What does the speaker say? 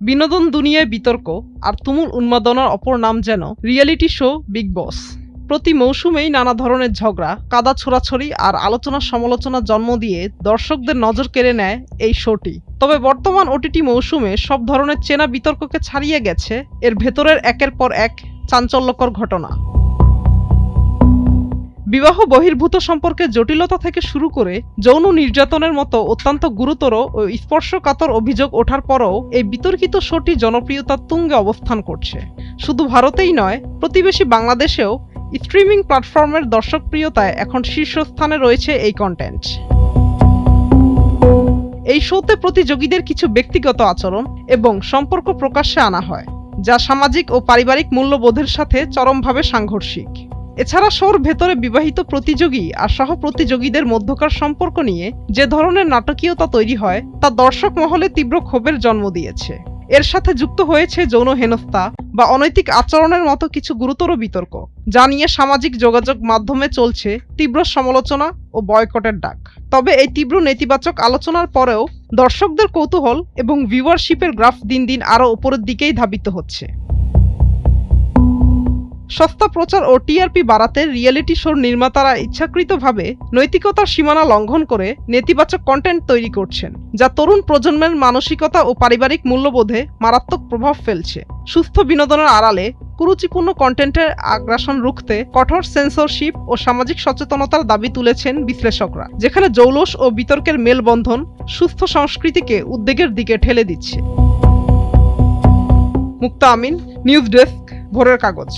বিনোদন দুনিয়ায় বিতর্ক আর তুমুল উন্মাদনার অপর নাম যেন রিয়েলিটি শো বিগ বস। প্রতি মৌসুমেই নানা ধরনের ঝগড়া, কাদা ছোড়াছড়ি আর আলোচনা সমালোচনা জন্ম দিয়ে দর্শকদের নজর কেড়ে নেয় এই শোটি। তবে বর্তমান ওটিটি মৌসুমে সব ধরনের চেনা বিতর্ককে ছাড়িয়ে গেছে এর ভেতরের একের পর এক চাঞ্চল্যকর ঘটনা। বিবাহ বহির্ভূত সম্পর্কের জটিলতা থেকে শুরু করে যৌন নির্যাতনের মতো অত্যন্ত গুরুতর ও স্পর্শকাতর অভিযোগ ওঠার পরও এই বিতর্কিত শোটি জনপ্রিয়তার তুঙ্গে অবস্থান করছে। শুধু ভারতেই নয়, প্রতিবেশী বাংলাদেশেও স্ট্রিমিং প্ল্যাটফর্মের দর্শকপ্রিয়তায় এখন শীর্ষস্থানে রয়েছে এই কন্টেন্ট। এই শোতে প্রতিযোগীদের কিছু ব্যক্তিগত আচরণ এবং সম্পর্ক প্রকাশ্যে আনা হয়, যা সামাজিক ও পারিবারিক মূল্যবোধের সাথে চরমভাবে সাংঘর্ষিক। এছাড়া শোর ভেতরে বিবাহিত প্রতিযোগী আর সহ প্রতিযোগীদের মধ্যকার সম্পর্ক নিয়ে যে ধরনের নাটকীয়তা তৈরি হয় তা দর্শক মহলে তীব্র ক্ষোভের জন্ম দিয়েছে। এর সাথে যুক্ত হয়েছে যৌন হেনস্থা বা অনৈতিক আচরণের মতো কিছু গুরুতর বিতর্ক, যা নিয়ে সামাজিক যোগাযোগ মাধ্যমে চলছে তীব্র সমালোচনা ও বয়কটের ডাক। তবে এই তীব্র নেতিবাচক আলোচনার পরেও দর্শকদের কৌতূহল এবং ভিউয়ারশিপের গ্রাফ দিন দিন আরও উপরের দিকেই ধাবিত হচ্ছে। সস্তা প্রচার ও টিআরপি বাড়াতে রিয়েলিটি শোর নির্মাতারা ইচ্ছাকৃতভাবে নৈতিকতার সীমানা লঙ্ঘন করে নেতিবাচক কন্টেন্ট তৈরি করছেন, যা তরুণ প্রজন্মের মানসিকতা ও পারিবারিক মূল্যবোধে মারাত্মক প্রভাব ফেলছে। সুস্থ বিনোদনের আড়ালে কুরুচিপূর্ণ কন্টেন্টের আগ্রাসন রুখতে কঠোর সেন্সরশিপ ও সামাজিক সচেতনতার দাবি তুলেছেন বিশ্লেষকরা, যেখানে জৌলস ও বিতর্কের মেলবন্ধন সুস্থ সংস্কৃতিকে উদ্বেগের দিকে ঠেলে দিচ্ছে। মুক্তা আমিন, নিউজ ডেস্ক, ভোরের কাগজ।